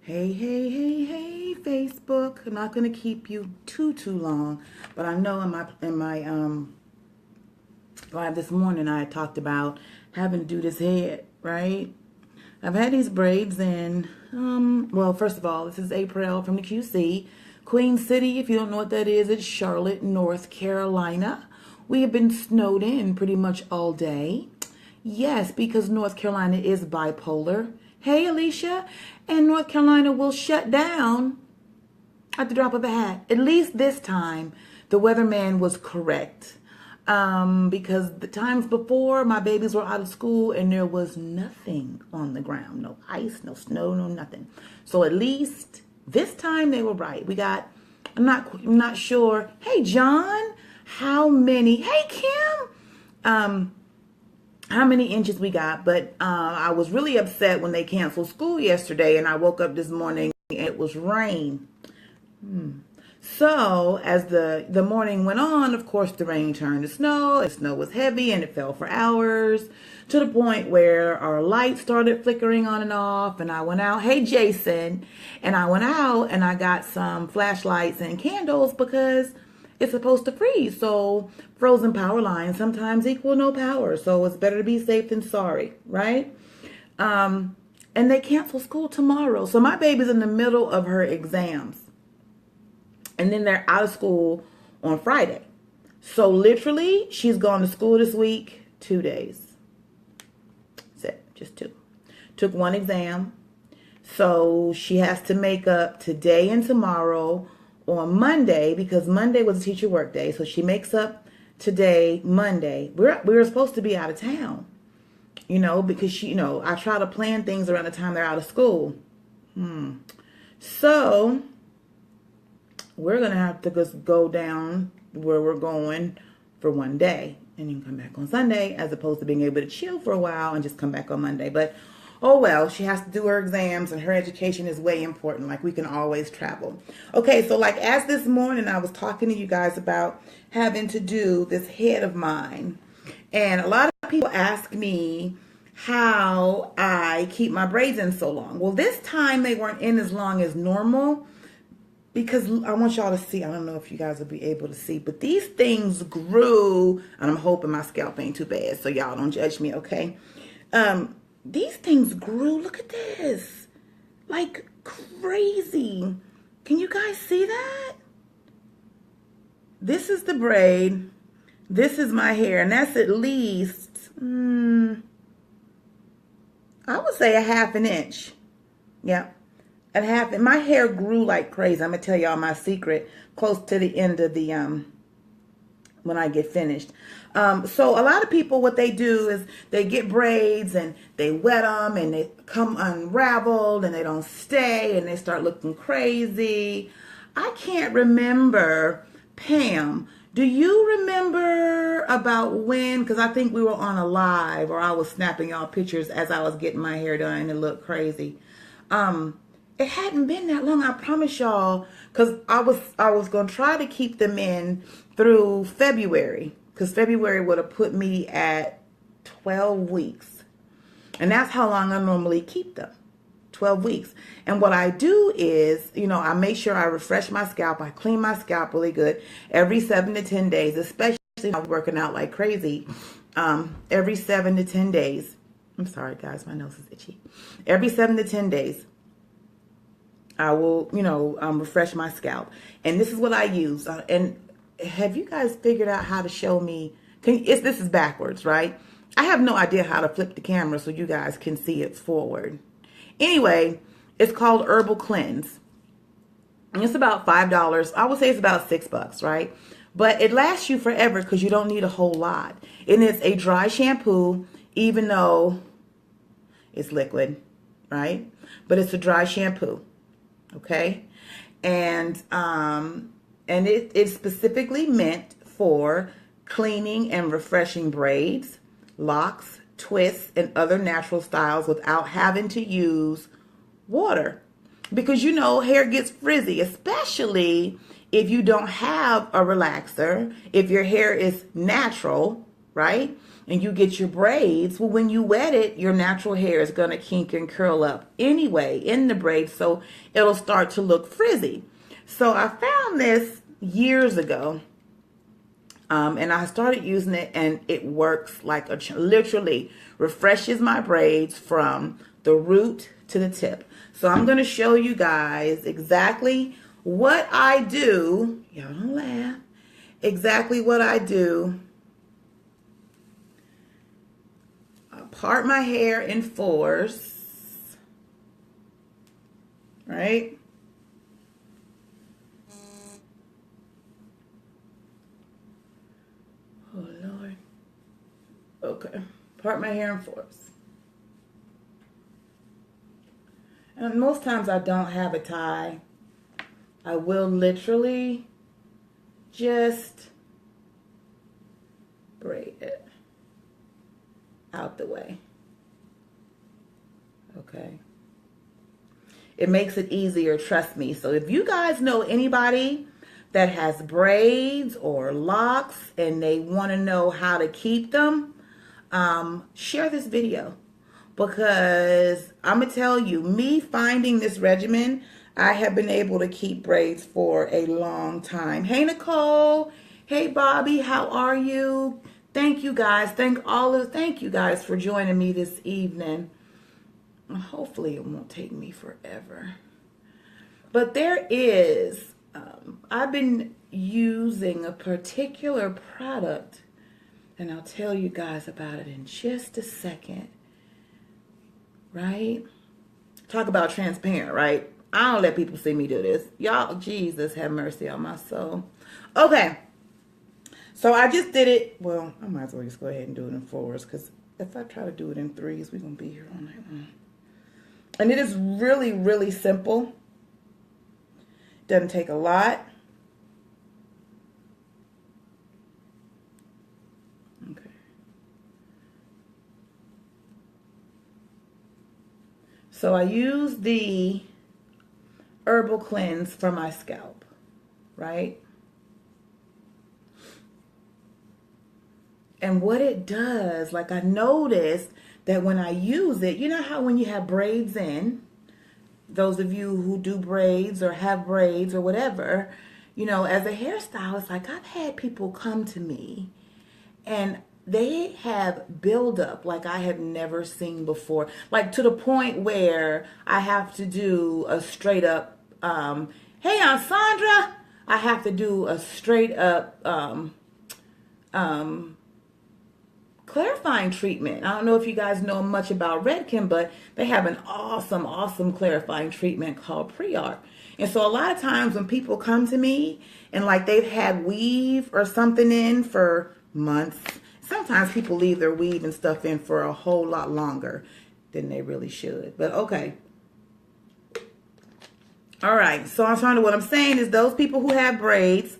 Hey, hey, hey, hey, Facebook. I'm not gonna keep you too long, but I know in my live this morning I talked about having to do this head, right? I've had these braids in. Well, first of all, this is April from the QC, Queen City. If you don't know what that is, it's Charlotte, North Carolina. We have been snowed in pretty much all day. Yes, because North Carolina is bipolar. Hey, Alicia, and North Carolina will shut down at the drop of a hat. At least this time, the weatherman was correct. Because the times before, my babies were out of school and there was nothing on the ground. No ice, no snow, no nothing. So at least this time they were right. We got, I'm not sure. Hey, John, how many? Hey, Kim. How many inches we got, but I was really upset when they canceled school yesterday, and I woke up this morning and it was rain. So as the morning went on, of course, the rain turned to snow. The snow was heavy and it fell for hours to the point where our lights started flickering on and off. And I went out, hey, Jason, and I went out and I got some flashlights and candles because it's supposed to freeze. So frozen power lines sometimes equal no power. So it's better to be safe than sorry, right? And they cancel school tomorrow. So my baby's in the middle of her exams. And then they're out of school on Friday. So literally, she's gone to school this week 2 days. That's it, just 2. Took 1 exam. So she has to make up today and tomorrow on Monday, because Monday was a teacher work day. So she makes up today, Monday. We were supposed to be out of town, because she, I try to plan things around the time they're out of school. So we're going to have to just go down where we're going for 1 day and then come back on Sunday, as opposed to being able to chill for a while and just come back on Monday. But oh well, she has to do her exams and her education is way important. Like, we can always travel. Okay, so like as this morning I was talking to you guys about having to do this head of mine. And a lot of people ask me how I keep my braids in so long. Well, this time they weren't in as long as normal because I want y'all to see. I don't know if you guys will be able to see, but these things grew, and I'm hoping my scalp ain't too bad, so y'all don't judge me, okay? These things grew, look at this, like crazy. Can you guys see that? This is the braid. This is my hair, and that's at least, I would say a ½ an inch. Yeah, a half. And my hair grew like crazy. I'm going to tell y'all my secret close to the end of the, when I get finished. So a lot of people, what they do is they get braids and they wet them and they come unraveled and they don't stay and they start looking crazy. I can't remember. Pam, do you remember about when, because I think we were on a live or I was snapping y'all pictures as I was getting my hair done and it looked crazy. It hadn't been that long, I promise y'all, because I was going to try to keep them in through February, because February would have put me at 12 weeks. And that's how long I normally keep them, 12 weeks. And what I do is, I make sure I refresh my scalp. I clean my scalp really good every 7 to 10 days, especially if I'm working out like crazy. Every 7 to 10 days. I'm sorry, guys, my nose is itchy. Every 7 to 10 days. I will, refresh my scalp. And this is what I use. And have you guys figured out how to show me? This is backwards, right? I have no idea how to flip the camera so you guys can see it forward. Anyway, it's called Herbal Cleanse. And it's about $5. I would say it's about $6, right? But it lasts you forever because you don't need a whole lot. And it's a dry shampoo, even though it's liquid, right? But it's a dry shampoo. Okay, and it's specifically meant for cleaning and refreshing braids, locks, twists, and other natural styles without having to use water. Because hair gets frizzy, especially if you don't have a relaxer, if your hair is natural, right? and you get your braids, well, when you wet it, your natural hair is going to kink and curl up anyway in the braids, so it'll start to look frizzy. So I found this years ago, and I started using it, and it works like literally refreshes my braids from the root to the tip. So I'm going to show you guys exactly what I do. Y'all don't laugh. Exactly what I do. I part my hair in fours, right? Oh, Lord. Okay. Part my hair in fours. And most times I don't have a tie. I will literally just braid it out the way. Okay. It makes it easier, trust me. So if you guys know anybody that has braids or locks and they want to know how to keep them, share this video, because I'm gonna tell you, me finding this regimen, I have been able to keep braids for a long time. Hey Nicole, hey Bobby, how are you? Thank you guys. Thank you guys for joining me this evening. Hopefully it won't take me forever. But there is, I've been using a particular product, and I'll tell you guys about it in just a second. Right? Talk about transparent, right? I don't let people see me do this. Y'all, Jesus have mercy on my soul. Okay. So I just did it. Well, I might as well just go ahead and do it in fours, because if I try to do it in threes, we're going to be here all night long. And it is really, really simple. Doesn't take a lot. Okay. So I use the Herbal Cleanse for my scalp, right? And what it does, like I noticed that when I use it, you know how when you have braids in, those of you who do braids or have braids or whatever, you know, as a hairstylist, like I've had people come to me and they have buildup like I have never seen before. Like to the point where I have to do a straight up, hey, Aunt Sandra, I have to do a straight up clarifying treatment. I don't know if you guys know much about Redken, but they have an awesome, awesome clarifying treatment called Pre-Arc. And so a lot of times when people come to me and like they've had weave or something in for months, sometimes people leave their weave and stuff in for a whole lot longer than they really should. But okay. All right. So I'm trying to, what I'm saying is those people who have braids,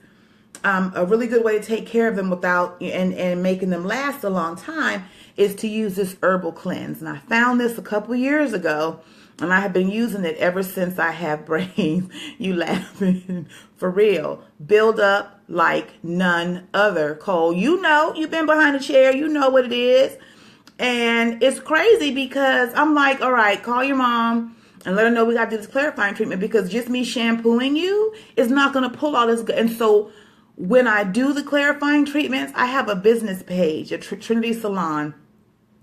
a really good way to take care of them without and making them last a long time is to use this Herbal Cleanse. And I found this a couple years ago, and I have been using it ever since I have braids. You laughing for real. Build up like none other. Cole, you know, you've been behind the chair. You know what it is. And it's crazy because I'm like, all right, call your mom and let her know we got to do this clarifying treatment, because just me shampooing you is not going to pull all this good. And so when I do the clarifying treatments, I have a business page. A Trinity Salon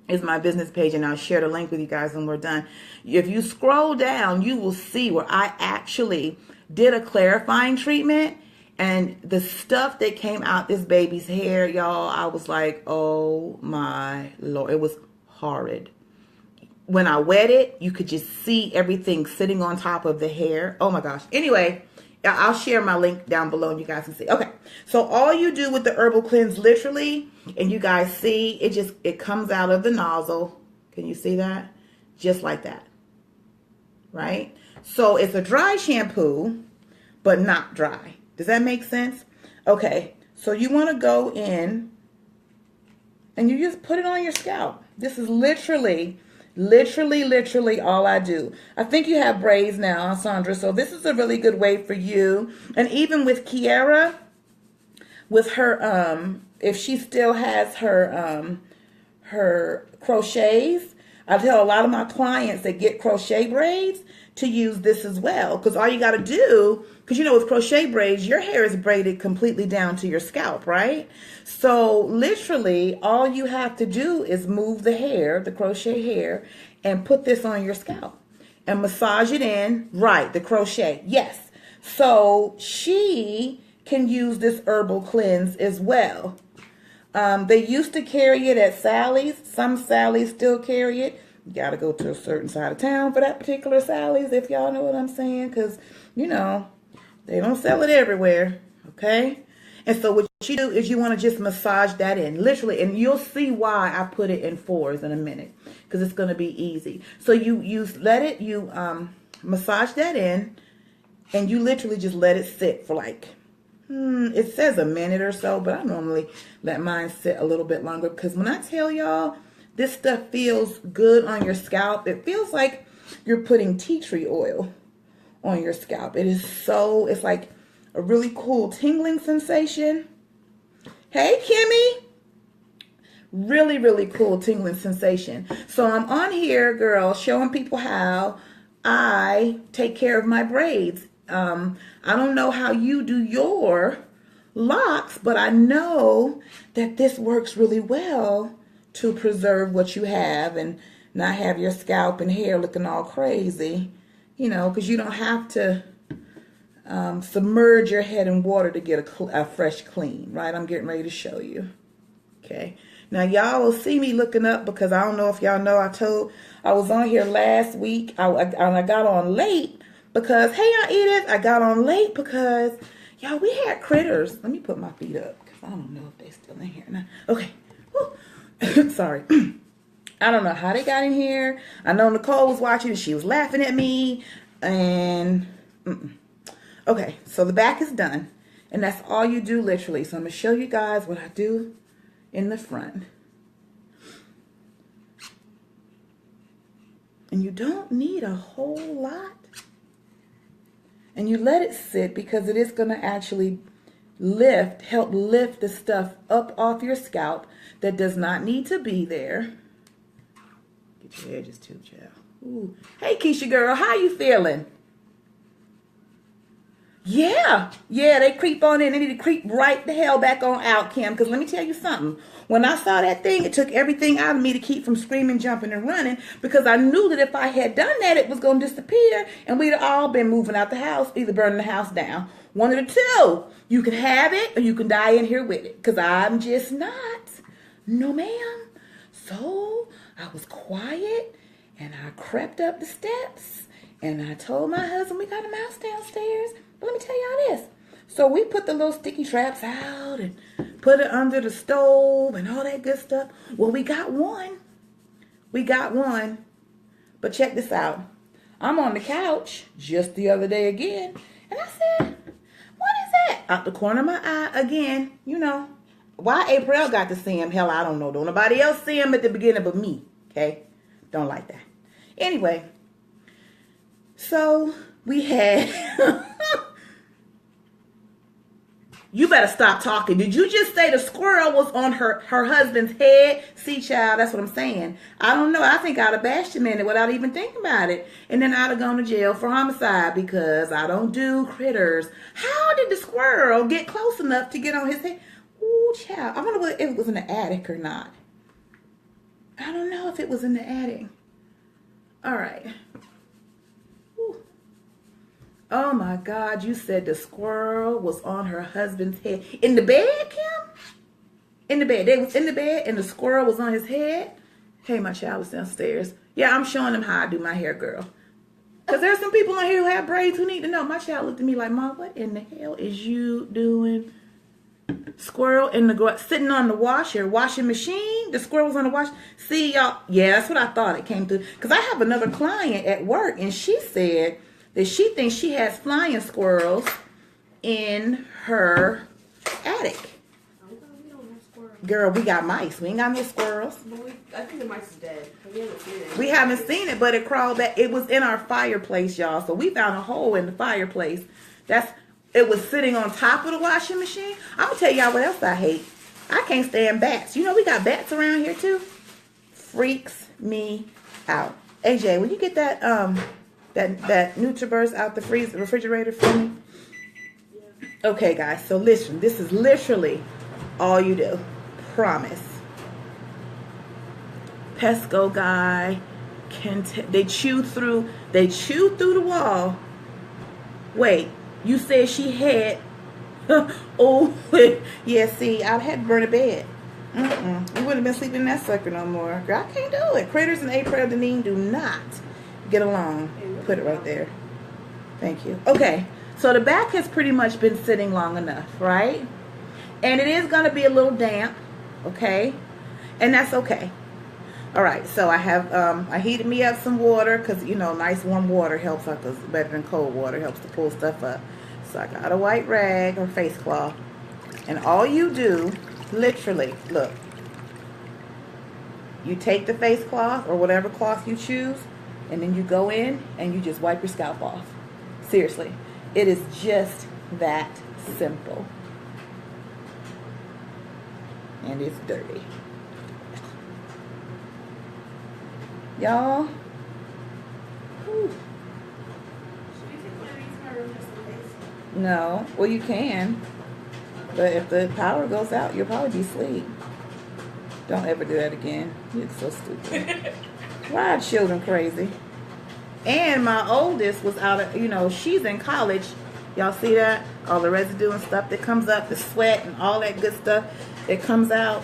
is my business page, and I'll share the link with you guys when we're done. If you scroll down, you will see where I actually did a clarifying treatment, and the stuff that came out this baby's hair, y'all, I was like, oh my Lord, it was horrid. When I wet it, you could just see everything sitting on top of the hair. Oh my gosh. Anyway, I'll share my link down below and you guys can see. Okay, so all you do with the Herbal Cleanse, literally, and you guys see, it comes out of the nozzle. Can you see that? Just like that, right? So it's a dry shampoo, but not dry. Does that make sense? Okay, so you want to go in and you just put it on your scalp. This is literally all I do. I think you have braids now, Sandra, so this is a really good way for you. And even with Kiara, with her, if she still has her her crochets. I tell a lot of my clients that get crochet braids to use this as well, because all you got to do, because you know with crochet braids your hair is braided completely down to your scalp, right? So literally all you have to do is move the hair, the crochet hair, and put this on your scalp and massage it in. Right, the crochet, yes. So she can use this herbal cleanse as well. They used to carry it at Sally's. Some Sally's still carry it. You got to go to a certain side of town for that particular Sally's, if y'all know what I'm saying, because, you know, they don't sell it everywhere, okay? And so what you do is you want to just massage that in, literally, and you'll see why I put it in 4s in a minute, because it's going to be easy. So you massage that in, and you literally just let it sit for like, it says a minute or so, but I normally let mine sit a little bit longer, because when I tell y'all this stuff feels good on your scalp, it feels like you're putting tea tree oil on your scalp. It's like a really cool tingling sensation. Hey, Kimmy. Really, really cool tingling sensation. So I'm on here, girl, showing people how I take care of my braids. I don't know how you do your locks, but I know that this works really well to preserve what you have and not have your scalp and hair looking all crazy, you know, because you don't have to submerge your head in water to get a fresh clean, right? I'm getting ready to show you. Okay. Now, y'all will see me looking up, because I don't know if y'all know, I was on here last week. I got on late because, hey, y'all Edith, I got on late because, y'all, we had critters. Let me put my feet up because I don't know if they're still in here now. Okay. Sorry. I don't know how they got in here. I know Nicole was watching and she was laughing at me. And, okay, so the back is done. And that's all you do, literally. So I'm going to show you guys what I do in the front. And you don't need a whole lot. And you let it sit, because it is going to actually help lift the stuff up off your scalp that does not need to be there. Get your edges too, child. Ooh. Hey, Keisha girl, how you feeling? Yeah, they creep on in. They need to creep right the hell back on out, Kim, because let me tell you something. When I saw that thing, it took everything out of me to keep from screaming, jumping, and running, because I knew that if I had done that, it was going to disappear, and we'd all been moving out the house, either burning the house down. One of the two. You can have it, or you can die in here with it, because I'm just not. No, ma'am. So I was quiet, and I crept up the steps, and I told my husband we got a mouse downstairs. But let me tell y'all this. So we put the little sticky traps out and put it under the stove and all that good stuff. Well, we got one. But check this out. I'm on the couch just the other day again. And I said, what is that? Out the corner of my eye again. You know. Why April got to see him? Hell, I don't know. Don't nobody else see him at the beginning but me. Okay? Don't like that. Anyway. So we had... You better stop talking. Did you just say the squirrel was on her husband's head? See, child, that's what I'm saying. I don't know. I think I'd have bashed him in it without even thinking about it. And then I'd have gone to jail for homicide, because I don't do critters. How did the squirrel get close enough to get on his head? Ooh, child. I wonder if it was in the attic or not. I don't know if it was in the attic. All right. Oh my God, you said the squirrel was on her husband's head. In the bed, Kim? In the bed. They was in the bed and the squirrel was on his head. Hey, my child was downstairs. Yeah, I'm showing them how I do my hair, girl. Because there's some people on here who have braids who need to know. My child looked at me like, Mom, what in the hell is you doing? Squirrel in the sitting on the washing machine. The squirrel was on the wash. See, y'all. Yeah, that's what I thought it came through. Because I have another client at work and she said that she thinks she has flying squirrels in her attic. We don't have squirrels. Girl, we got mice. We ain't got no squirrels. I think the mice is dead. We haven't seen it. We haven't seen it, but it crawled back. It was in our fireplace, y'all. So we found a hole in the fireplace. It was sitting on top of the washing machine. I'm going to tell y'all what else I hate. I can't stand bats. You know we got bats around here too? freaks me out. AJ, will you get that that NutriBurst out the refrigerator for me? Yeah. Okay, guys. So listen, this is literally all you do. Promise. Pesco guy they chew through the wall. Wait, you said she had oh yeah, see, I had to burn a bed. You wouldn't have been sleeping in that sucker no more. Girl, I can't do it. Critters and april do not get along. Put it right there. Thank you. Okay, so the back has pretty much been sitting long enough, right? And it is going to be a little damp, okay? And that's okay. All right, so I have I heated me up some water because, you know, nice warm water helps us better than cold water, helps to pull stuff up. So I got a white rag or face cloth, and all you do, literally, look, you take the face cloth or whatever cloth you choose, and then you go in and you just wipe your scalp off. Seriously, it is just that simple. And it's dirty. Y'all. No. Well, you can. But if the power goes out, you'll probably be asleep. Don't ever do that again. You're so stupid. Why are children crazy? And my oldest was out of, you know, she's in college. Y'all see that? All the residue and stuff that comes up, the sweat and all that good stuff that comes out.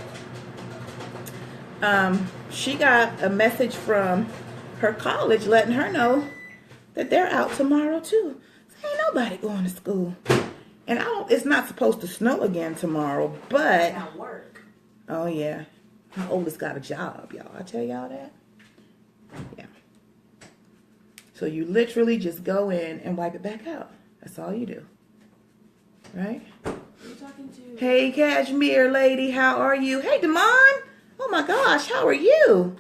She got a message from her college letting her know that they're out tomorrow too. So ain't nobody going to school. And it's not supposed to snow again tomorrow, but It's not work. Oh yeah. My oldest got a job, y'all. I tell y'all that. Yeah. So you literally just go in and wipe it back out. That's all you do. Right? Who are you talking to? Hey, Cashmere lady, how are you? Hey, Damon. Oh my gosh, how are you?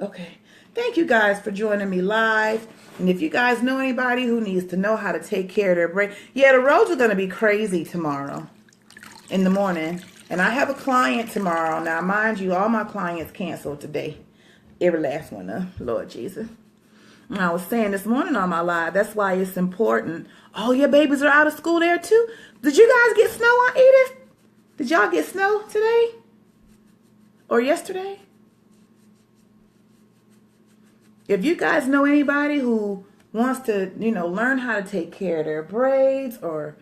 Okay. Thank you guys for joining me live. And if you guys know anybody who needs to know how to take care of their brain, yeah, the roads are going to be crazy tomorrow in the morning. And I have a client tomorrow. Now, mind you, all my clients canceled today. Every last one, Lord Jesus. And I was saying this morning on my live, that's why it's important. Oh, your babies are out of school there too? Did you guys get snow on Edith? Did y'all get snow today? Or yesterday? If you guys know anybody who wants to, you know, learn how to take care of their braids or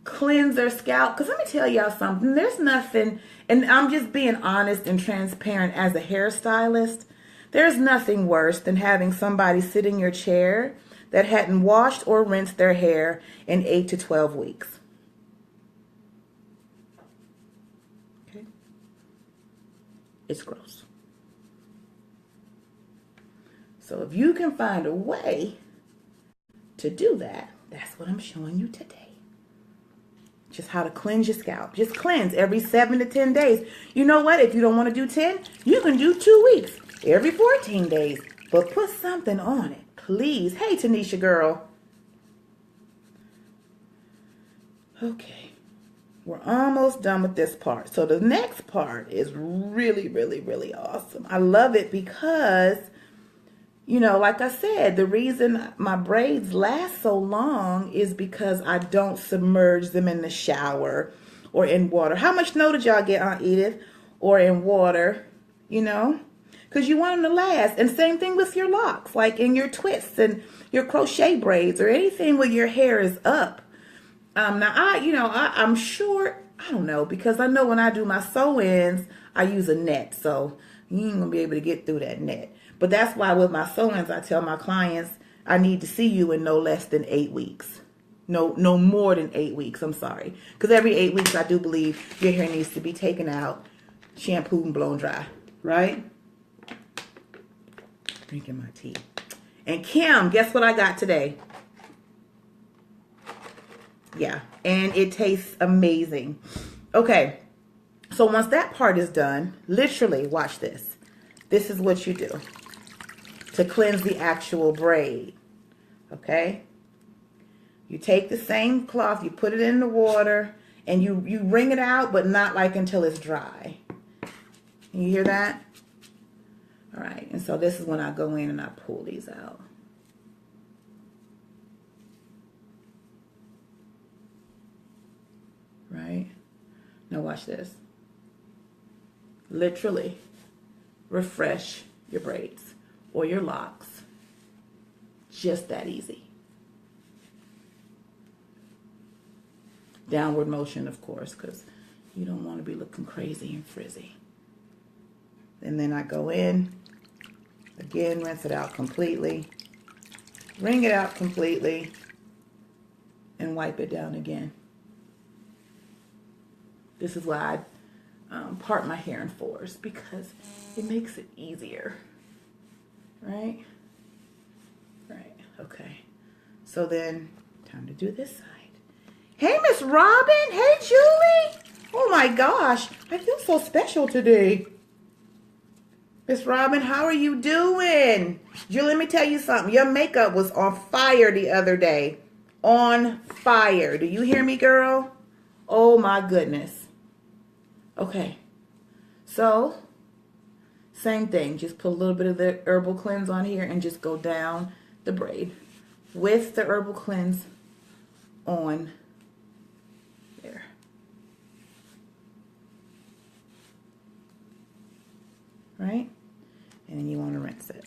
cleanse their scalp, because let me tell y'all something, there's nothing, and I'm just being honest and transparent as a hairstylist, there's nothing worse than having somebody sit in your chair that hadn't washed or rinsed their hair in 8 to 12 weeks. Okay? It's gross. So if you can find a way to do that, that's what I'm showing you today. Just how to cleanse your scalp. Just cleanse every 7 to 10 days. You know what? If you don't want to do 10, you can do 2 weeks. Every 14 days. But put something on it, please. Hey, Tanisha girl. Okay. We're almost done with this part. So the next part is really, really, really awesome. I love it because, you know, like I said, the reason my braids last so long is because I don't submerge them in the shower or in water. How much snow did y'all get, Aunt Edith? Or in water, you know? Because you want them to last. And same thing with your locks, like in your twists and your crochet braids or anything where your hair is up. Now, I'm sure, I don't know, because I know when I do my sew-ins, I use a net. So you ain't going to be able to get through that net. But that's why with my sew-ins, I tell my clients, I need to see you in no less than 8 weeks. No more than 8 weeks. I'm sorry. Because every 8 weeks, I do believe your hair needs to be taken out, shampooed, and blown dry. Right? Drinking my tea. And Kim, guess what I got today? Yeah. And it tastes amazing. Okay. So once that part is done, literally, watch this. This is what you do to cleanse the actual braid. Okay? You take the same cloth, you put it in the water, and you wring it out, but not like until it's dry. You hear that? All right, and so this is when I go in and I pull these out. Right? Now watch this. Literally refresh your braids or your locks. Just that easy. Downward motion, of course, because you don't want to be looking crazy and frizzy. And then I go in, again, rinse it out completely, wring it out completely, and wipe it down again. This is why I part my hair in fours, because it makes it easier. Right? Right. Okay. So then, time to do this side. Hey, Miss Robin. Hey, Julie. Oh my gosh. I feel so special today. Miss Robin, how are you doing? Julie, let me tell you something. Your makeup was on fire the other day. On fire. Do you hear me, girl? Oh my goodness. Okay. So, same thing. Just put a little bit of the Herbal Cleanse on here and just go down the braid with the Herbal Cleanse on there. Right? And then you want to rinse it.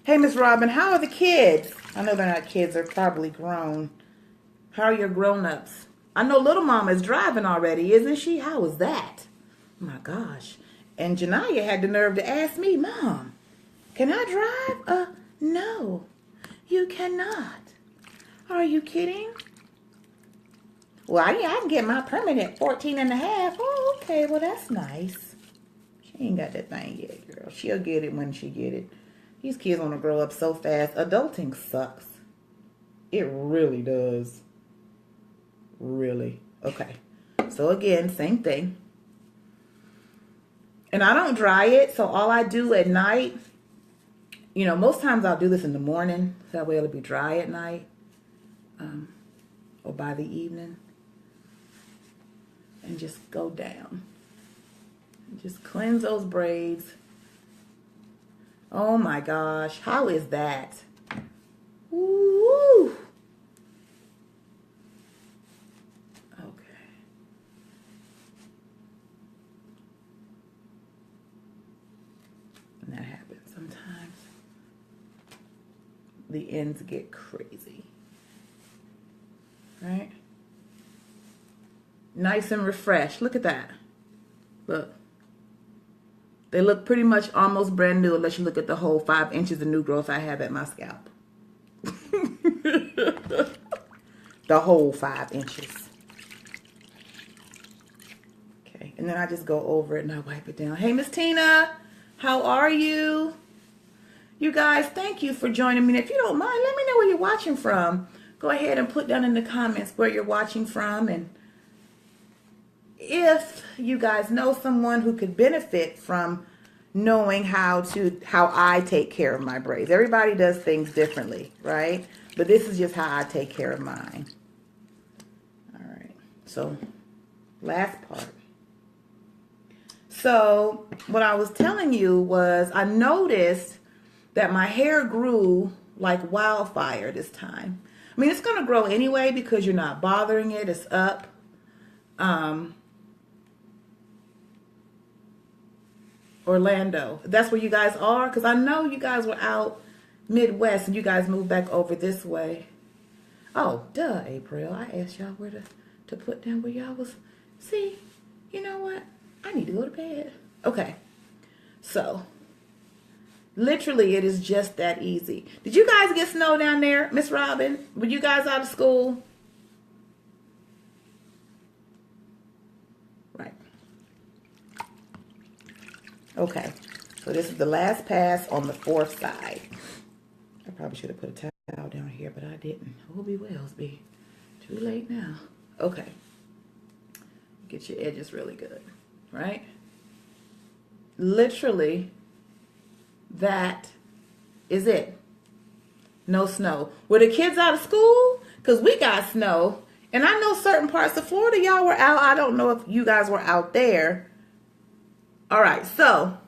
Hey, Miss Robin, how are the kids? I know they're not kids. They're probably grown. How are your grown-ups? I know little mama is driving already, isn't she? How was that? Oh, my gosh. And Janiyah had the nerve to ask me, Mom, can I drive? No, you cannot. Are you kidding? Well, I can get my permit at 14 and a half. Oh, okay. Well, that's nice. She ain't got that thing yet, girl. She'll get it when she get it. These kids want to grow up so fast. Adulting sucks. It really does. Really. Okay. So again, same thing. And I don't dry it. So all I do at night, most times I'll do this in the morning. So that way it'll be dry at night. Or by the evening. And just go down. And just cleanse those braids. Oh my gosh. How is that? Woo! Okay. And that happens sometimes. The ends get crazy. Right? Nice and refreshed. Look at that. Look. They look pretty much almost brand new unless you look at the whole 5 inches of new growth I have at my scalp. The whole 5 inches. Okay, and then I just go over it and I wipe it down. Hey, Miss Tina, how are you? You guys, thank you for joining me. If you don't mind, let me know where you're watching from. Go ahead and put down in the comments where you're watching from, and if you guys know someone who could benefit from knowing how I take care of my braids. Everybody does things differently, right? But this is just how I take care of mine. All right. So, last part. So, what I was telling you was I noticed that my hair grew like wildfire this time. I mean, it's going to grow anyway because you're not bothering it. It's up. Orlando. That's where you guys are? Because I know you guys were out Midwest and you guys moved back over this way. Oh, duh, April. I asked y'all where to put down where y'all was. See, you know what? I need to go to bed. Okay. So, literally, it is just that easy. Did you guys get snow down there, Miss Robin? Were you guys out of school? Right. Okay. So this is the last pass on the 4th side. I probably should have put a towel down here, but I didn't. Oh, be wells be. Too late now. Okay. Get your edges really good. Right? Literally, that is it. No snow. Were the kids out of school? Because we got snow. And I know certain parts of Florida, y'all were out. I don't know if you guys were out there. All right. So,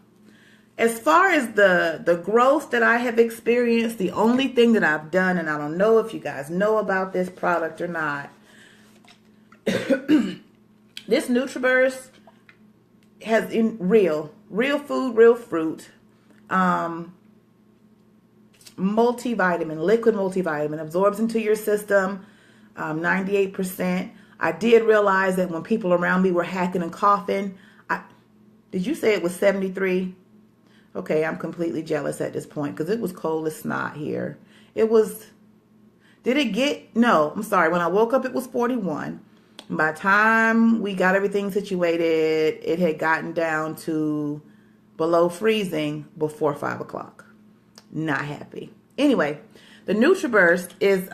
as far as the growth that I have experienced, the only thing that I've done, and I don't know if you guys know about this product or not, this NutriBurst has in real food, real fruit, multivitamin, liquid multivitamin, absorbs into your system, 98%. I did realize that when people around me were hacking and coughing, did you say it was 73? Okay, I'm completely jealous at this point because it was cold as snot here. It was, no, I'm sorry. When I woke up, it was 41. By the time we got everything situated, it had gotten down to below freezing before 5 o'clock. Not happy. Anyway, the NutriBurst is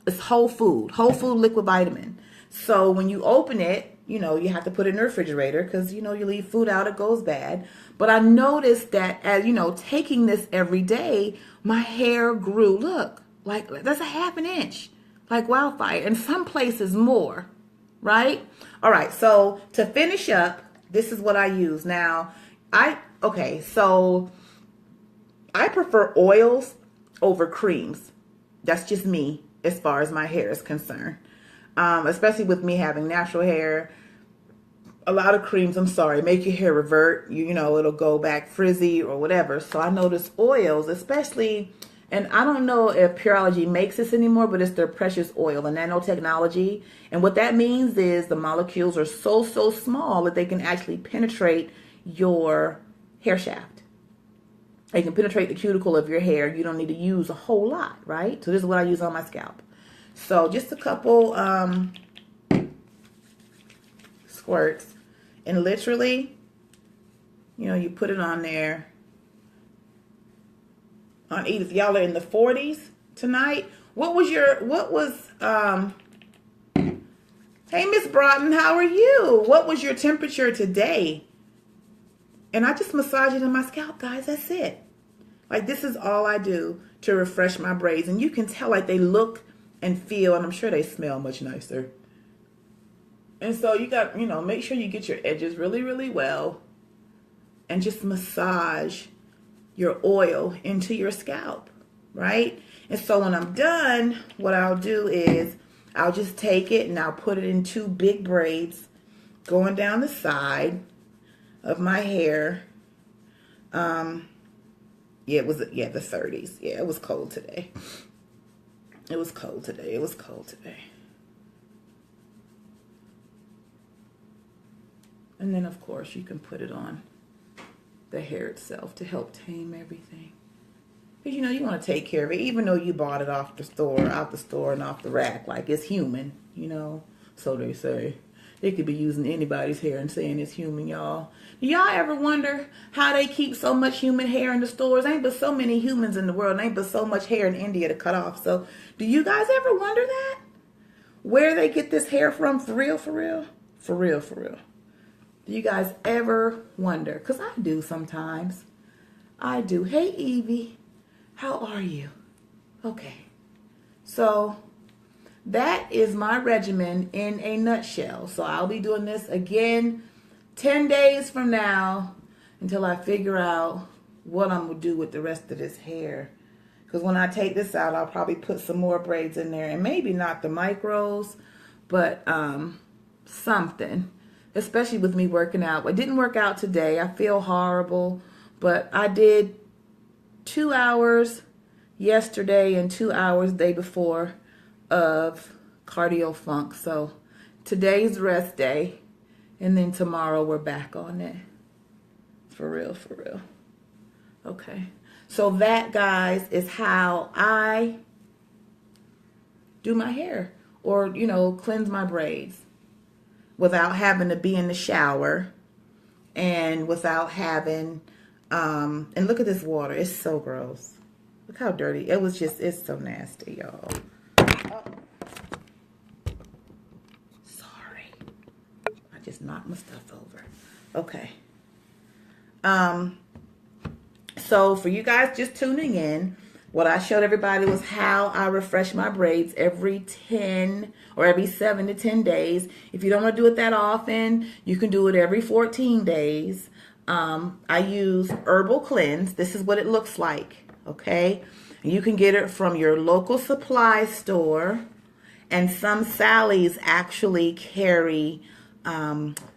it's whole food liquid vitamin. So when you open it, you have to put it in the refrigerator because, you leave food out, it goes bad. But I noticed that as, taking this every day, my hair grew, look, like that's a half an inch, like wildfire. In some places more, right? All right, so to finish up, this is what I use. Now, so I prefer oils over creams. That's just me as far as my hair is concerned. Especially with me having natural hair. A lot of creams, make your hair revert. It'll go back frizzy or whatever. So I notice oils, especially, and I don't know if Pureology makes this anymore, but it's their Precious Oil, the nanotechnology. And what that means is the molecules are so small that they can actually penetrate your hair shaft. They can penetrate the cuticle of your hair. You don't need to use a whole lot, right? So this is what I use on my scalp. So just a couple squirts, and literally, you put it on there. On Edith, y'all are in the 40s tonight. Hey, Miss Broughton, how are you? What was your temperature today? And I just massage it in my scalp, guys. That's it. Like, this is all I do to refresh my braids. And you can tell, like, they look and feel, and I'm sure they smell much nicer. And so you got, make sure you get your edges really, really well. And just massage your oil into your scalp, right? And so when I'm done, what I'll do is I'll just take it and I'll put it in 2 big braids going down the side of my hair. The 30s. Yeah, it was cold today. It was cold today. And then, of course, you can put it on the hair itself to help tame everything. Because, you want to take care of it, even though you bought it out the store and off the rack. Like, it's human, So they say. They could be using anybody's hair and saying it's human, y'all. Do y'all ever wonder how they keep so much human hair in the stores? Ain't but so many humans in the world. Ain't but so much hair in India to cut off. So, do you guys ever wonder that? Where they get this hair from? For real? For real. Do you guys ever wonder? Because I do sometimes. I do. Hey, Evie. How are you? Okay. So, that is my regimen in a nutshell. So, I'll be doing this again 10 days from now until I figure out what I'm going to do with the rest of this hair. Because when I take this out, I'll probably put some more braids in there. And maybe not the micros, but something. Especially with me working out. I didn't work out today. I feel horrible. But I did 2 hours yesterday and 2 hours the day before of cardio funk. So today's rest day. And then tomorrow we're back on it. For real. Okay. So that, guys, is how I do my hair. Or, cleanse my braids. Without having to be in the shower. And without having, and look at this water. It's so gross. Look how dirty. It's so nasty, y'all. Oh. Sorry. I just knocked my stuff over. Okay. So for you guys just tuning in, what I showed everybody was how I refresh my braids every 10 or every 7 to 10 days. If you don't want to do it that often, you can do it every 14 days. I use Herbal Cleanse. This is what it looks like, okay? You can get it from your local supply store, and some Sally's actually carry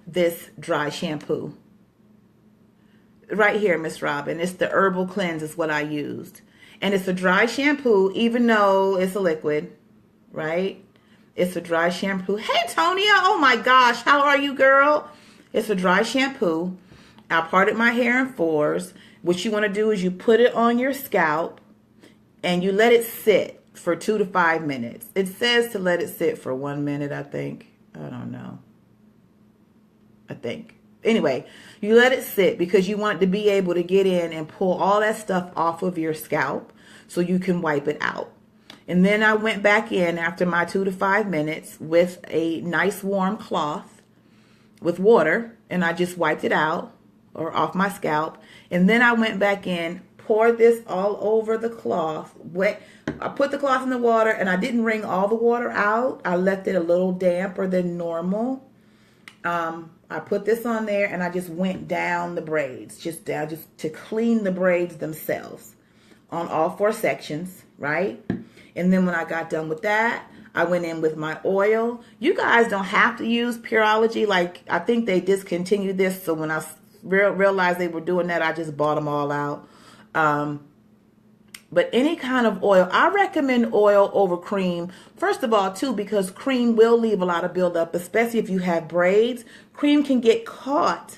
this dry shampoo. Right here, Miss Robin. It's the Herbal Cleanse is what I used. And it's a dry shampoo, even though it's a liquid, right? It's a dry shampoo. Hey, Tonya. Oh, my gosh. How are you, girl? It's a dry shampoo. I parted my hair in fours. What you want to do is you put it on your scalp and you let it sit for 2 to 5 minutes. It says to let it sit for 1 minute, I think. I don't know. I think. Anyway, you let it sit because you want it to be able to get in and pull all that stuff off of your scalp so you can wipe it out. And then I went back in after my 2 to 5 minutes with a nice warm cloth with water, and I just wiped it out or off my scalp. And then I went back in, poured this all over the cloth. I put the cloth in the water, and I didn't wring all the water out. I left it a little damper than normal. I put this on there, and I just went down the braids, just to clean the braids themselves on all 4 sections, right? And then when I got done with that, I went in with my oil. You guys don't have to use Pureology. Like, I think they discontinued this, so when I realized they were doing that, I just bought them all out. But any kind of oil, I recommend oil over cream. First of all, too, because cream will leave a lot of buildup, especially if you have braids. Cream can get caught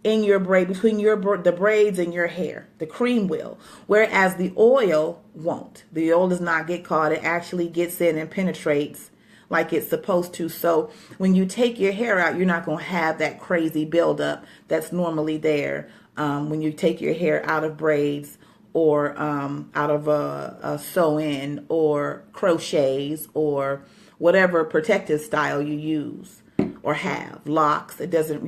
in your braid, between the braids and your hair. The cream will, whereas the oil won't. The oil does not get caught. It actually gets in and penetrates like it's supposed to. So when you take your hair out, you're not going to have that crazy buildup that's normally there when you take your hair out of braids or out of a sew-in or crochets or whatever protective style you use or have. Locks, it doesn't,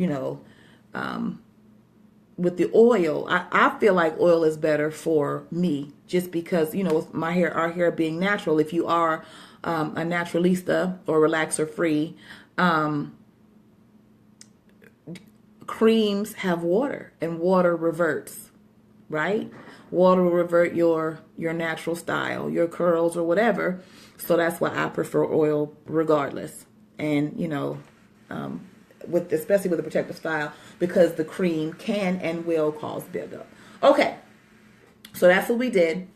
with the oil, I feel like oil is better for me just because, with my hair, our hair being natural, if you are a naturalista or relaxer free, creams have water and water reverts, right? Water will revert your natural style, your curls or whatever. So that's why I prefer oil regardless. And, especially with the protective style, because the cream can and will cause buildup. Okay, so that's what we did.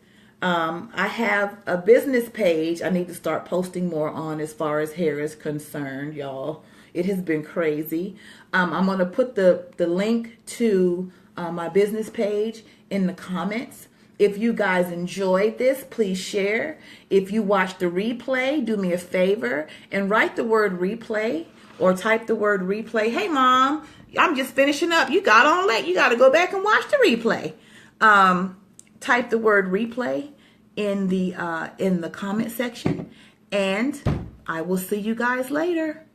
I have a business page I need to start posting more on as far as hair is concerned, y'all. It has been crazy. I'm going to put the link to my business page in the comments. If you guys enjoyed this, please share. If you watch the replay, do me a favor and write the word replay or type the word replay. Hey, Mom, I'm just finishing up. You got on late. You got to go back and watch the replay. Type the word replay in the comment section, and I will see you guys later.